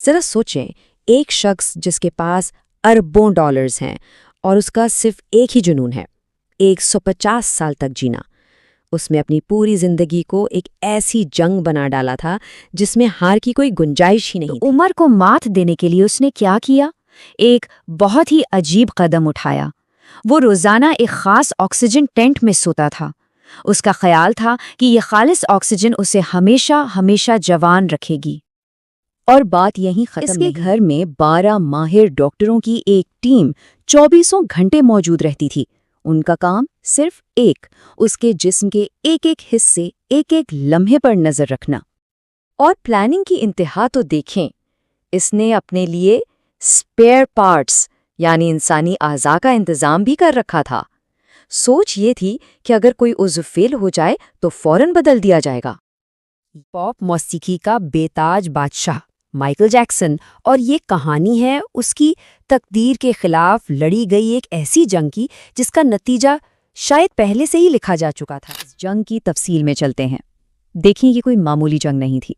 ذرا سوچیں، ایک شخص جس کے پاس اربوں ڈالرز ہیں اور اس کا صرف ایک ہی جنون ہے، 150 سال تک جینا۔ اس نے اپنی پوری زندگی کو ایک ایسی جنگ بنا ڈالا تھا جس میں ہار کی کوئی گنجائش ہی نہیں تھی۔ عمر کو مات دینے کے لیے اس نے کیا کیا؟ ایک بہت ہی عجیب قدم اٹھایا۔ وہ روزانہ ایک خاص آکسیجن ٹینٹ میں سوتا تھا۔ اس کا خیال تھا کہ یہ خالص آکسیجن اسے ہمیشہ ہمیشہ جوان رکھے گی۔ اور بات یہیں ختم نہیں۔ اس کے گھر میں 12 ماہر ڈاکٹروں کی ایک ٹیم 24 گھنٹے موجود رہتی تھی۔ ان کا کام صرف ایک، اس کے جسم کے ایک ایک حصے، ایک ایک لمحے پر نظر رکھنا۔ اور پلاننگ کی انتہا تو دیکھیں، اس نے اپنے لیے اسپیئر پارٹس یعنی انسانی اعضاء کا انتظام بھی کر رکھا تھا۔ سوچ یہ تھی کہ اگر کوئی عضو فیل ہو جائے تو فوراً بدل دیا جائے گا۔ پاپ موسیقی کا بے تاج بادشاہ مائیکل جیکسن، اور یہ کہانی ہے اس کی تقدیر کے خلاف لڑی گئی ایک ایسی جنگ کی جس کا نتیجہ شاید پہلے سے ہی لکھا جا چکا تھا۔ اس جنگ کی تفصیل میں چلتے ہیں۔ دیکھیں، یہ کوئی معمولی جنگ نہیں تھی۔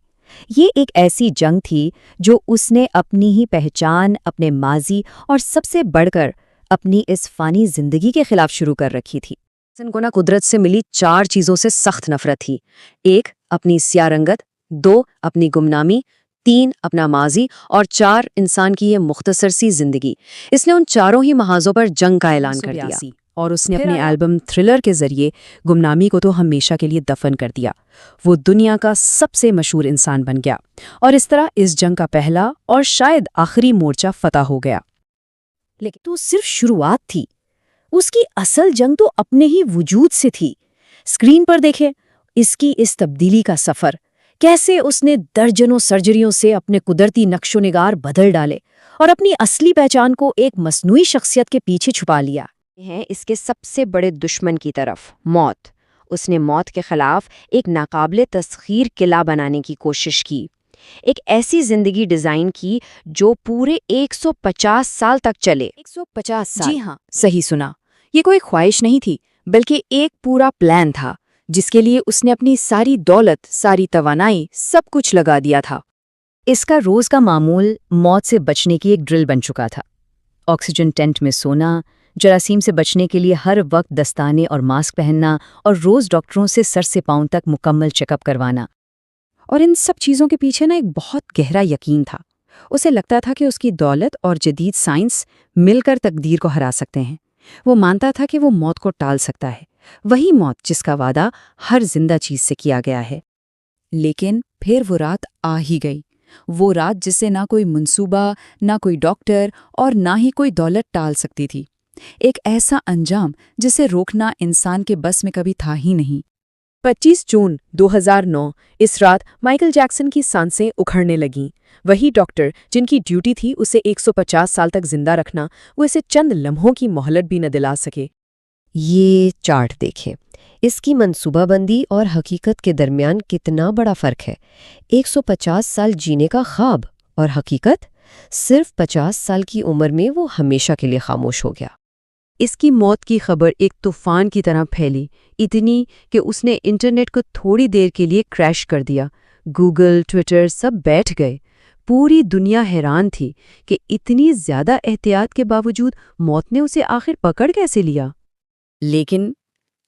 یہ ایک ایسی جنگ تھی جو اس نے اپنی ہی پہچان، اپنے ماضی اور سب سے بڑھ کر اپنی اس فانی زندگی کے خلاف شروع کر رکھی تھی۔ جیکسن کو قدرت سے ملی 4 چیزوں سے سخت نفرت تھی۔ 1 اپنی سیاہ رنگت، 2 اپنی گمنامی، 3 اپنا ماضی، اور 4 انسان کی یہ مختصر سی زندگی۔ اس نے ان چاروں ہی محاذوں پر جنگ کا اعلان کر دیا، اور اس نے اپنے البم تھرلر کے ذریعے گمنامی کو تو ہمیشہ کے لیے دفن کر دیا۔ وہ دنیا کا سب سے مشہور انسان بن گیا، اور اس طرح اس جنگ کا پہلا اور شاید آخری مورچہ فتح ہو گیا۔ لیکن تو صرف شروعات تھی۔ اس کی اصل جنگ تو اپنے ہی وجود سے تھی۔ اسکرین پر دیکھیں اس کی اس تبدیلی کا سفر، کیسے اس نے درجنوں سرجریوں سے اپنے قدرتی نقش و نگار بدل ڈالے اور اپنی اصلی پہچان کو ایک مصنوعی شخصیت کے پیچھے چھپا لیا ہے۔ اس کے سب سے بڑے دشمن کی طرف، موت۔ اس نے موت کے خلاف ایک ناقابل تسخیر قلعہ بنانے کی کوشش کی، ایک ایسی زندگی ڈیزائن کی جو پورے 150 سال تک چلے۔ 150 سال؟ جی ہاں، صحیح سنا۔ یہ کوئی خواہش نہیں تھی، بلکہ ایک پورا پلان تھا جس کے لیے اس نے اپنی ساری دولت، ساری توانائی، سب کچھ لگا دیا تھا۔ اس کا روز کا معمول موت سے بچنے کی ایک ڈرل بن چکا تھا۔ آکسیجن ٹینٹ میں سونا، جراثیم سے بچنے کے لیے ہر وقت دستانے اور ماسک پہننا، اور روز ڈاکٹروں سے سر سے پاؤں تک مکمل چیک اپ کروانا۔ اور ان سب چیزوں کے پیچھے ایک بہت گہرا یقین تھا۔ اسے لگتا تھا کہ اس کی دولت اور جدید سائنس مل کر تقدیر کو ہرا سکتے ہیں۔ وہ مانتا تھا کہ وہ موت کو ٹال سکتا ہے، وہی موت جس کا وعدہ ہر زندہ چیز سے کیا گیا ہے۔ لیکن پھر وہ رات آ ہی گئی، وہ رات جسے نہ کوئی منصوبہ، نہ کوئی ڈاکٹر اور نہ ہی کوئی دولت ٹال سکتی تھی۔ ایک ایسا انجام جسے روکنا انسان کے بس میں کبھی تھا ہی نہیں۔ 25 جون 2009 اس رات مائیکل جیکسن کی سانسیں اکھڑنے لگیں۔ وہی ڈاکٹر جن کی ڈیوٹی تھی اسے 150 سال تک زندہ رکھنا، وہ اسے چند لمحوں کی مہلت بھی نہ دلا سکے۔ یہ چارٹ دیکھیں، اس کی منصوبہ بندی اور حقیقت کے درمیان کتنا بڑا فرق ہے۔ 150 سال جینے کا خواب اور حقیقت، صرف 50 سال کی عمر میں وہ ہمیشہ کے لیے خاموش ہو گیا۔ اس کی موت کی خبر ایک طوفان کی طرح پھیلی، اتنی کہ اس نے انٹرنیٹ کو تھوڑی دیر کے لیے کریش کر دیا۔ گوگل، ٹویٹر سب بیٹھ گئے۔ پوری دنیا حیران تھی کہ اتنی زیادہ احتیاط کے باوجود موت نے اسے آخر پکڑ کیسے لیا۔ لیکن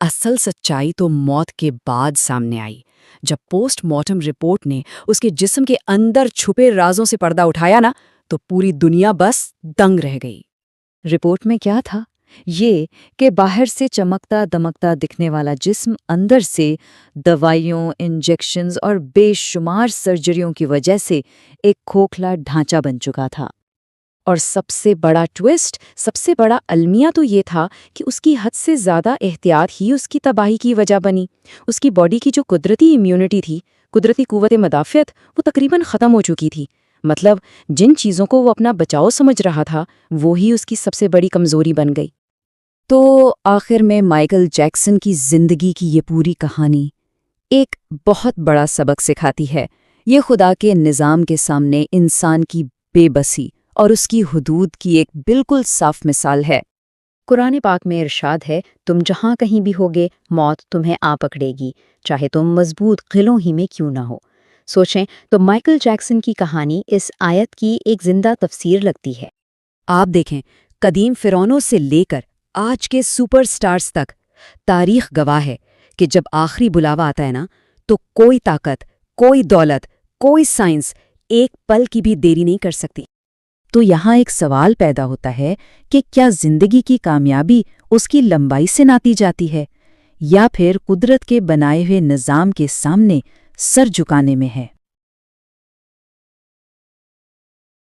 اصل سچائی تو موت کے بعد سامنے آئی، جب پوسٹ مارٹم رپورٹ نے اس کے جسم کے اندر چھپے رازوں سے پردہ اٹھایا نا، تو پوری دنیا بس دنگ رہ گئی۔ رپورٹ میں کیا تھا؟ یہ کہ باہر سے چمکتا دمکتا دکھنے والا جسم اندر سے دوائیوں، انجیکشنز اور بے شمار سرجریوں کی وجہ سے ایک کھوکھلا ڈھانچہ بن چکا تھا۔ اور سب سے بڑا ٹویسٹ، سب سے بڑا المیہ تو یہ تھا کہ اس کی حد سے زیادہ احتیاط ہی اس کی تباہی کی وجہ بنی۔ اس کی باڈی کی جو قدرتی امیونٹی تھی، قدرتی قوت مدافعت، وہ تقریباً ختم ہو چکی تھی۔ مطلب جن چیزوں کو وہ اپنا بچاؤ سمجھ رہا تھا، وہی اس کی سب سے بڑی کمزوری بن گئی۔ تو آخر میں مائیکل جیکسن کی زندگی کی یہ پوری کہانی ایک بہت بڑا سبق سکھاتی ہے۔ یہ خدا کے نظام کے سامنے انسان کی بے بسی اور اس کی حدود کی ایک بالکل صاف مثال ہے۔ قرآن پاک میں ارشاد ہے، تم جہاں کہیں بھی ہوگے موت تمہیں آ پکڑے گی، چاہے تم مضبوط قلعوں ہی میں کیوں نہ ہو۔ سوچیں تو مائیکل جیکسن کی کہانی اس آیت کی ایک زندہ تفسیر لگتی ہے۔ آپ دیکھیں، قدیم فرعونوں سے لے کر آج کے سپر سٹارز تک تاریخ گواہ ہے کہ جب آخری بلاوا آتا ہے نا، تو کوئی طاقت، کوئی دولت، کوئی سائنس ایک پل کی بھی دیری نہیں کر سکتی۔ تو یہاں ایک سوال پیدا ہوتا ہے کہ کیا زندگی کی کامیابی اس کی لمبائی سے ناپی جاتی ہے، یا پھر قدرت کے بنائے ہوئے نظام کے سامنے سر جھکانے میں ہے؟